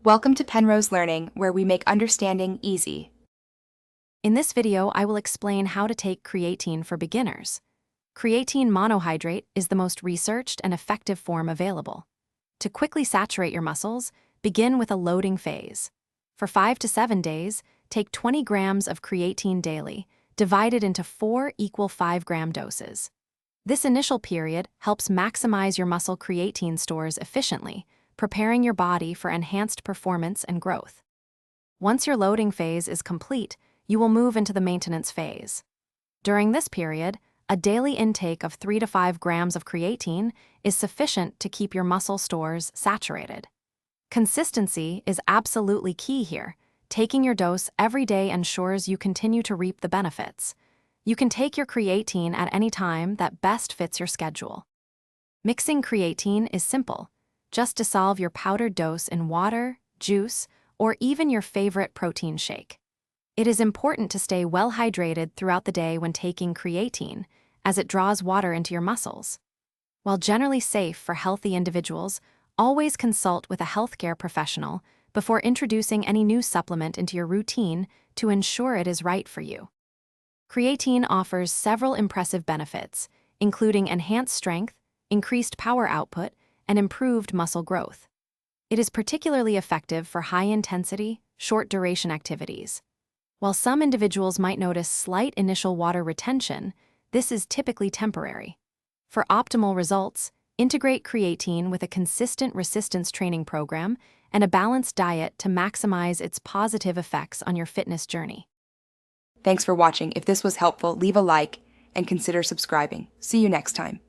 Welcome to Penrose Learning, where we make understanding easy. In this video, I will explain how to take creatine for beginners. Creatine monohydrate is the most researched and effective form available. To quickly saturate your muscles, begin with a loading phase. For 5 to 7 days, take 20 grams of creatine daily, divided into 4 equal 5-gram doses. This initial period helps maximize your muscle creatine stores efficiently, preparing your body for enhanced performance and growth. Once your loading phase is complete, you will move into the maintenance phase. During this period, a daily intake of 3 to 5 grams of creatine is sufficient to keep your muscle stores saturated. Consistency is absolutely key here. Taking your dose every day ensures you continue to reap the benefits. You can take your creatine at any time that best fits your schedule. Mixing creatine is simple. Just dissolve your powdered dose in water, juice, or even your favorite protein shake. It is important to stay well hydrated throughout the day when taking creatine, as it draws water into your muscles. While generally safe for healthy individuals, always consult with a healthcare professional before introducing any new supplement into your routine to ensure it is right for you. Creatine offers several impressive benefits, including enhanced strength, increased power output, and improved muscle growth. It is particularly effective for high-intensity, short-duration activities. While some individuals might notice slight initial water retention, this is typically temporary. For optimal results, integrate creatine with a consistent resistance training program and a balanced diet to maximize its positive effects on your fitness journey. Thanks for watching. If this was helpful, leave a like and consider subscribing. See you next time.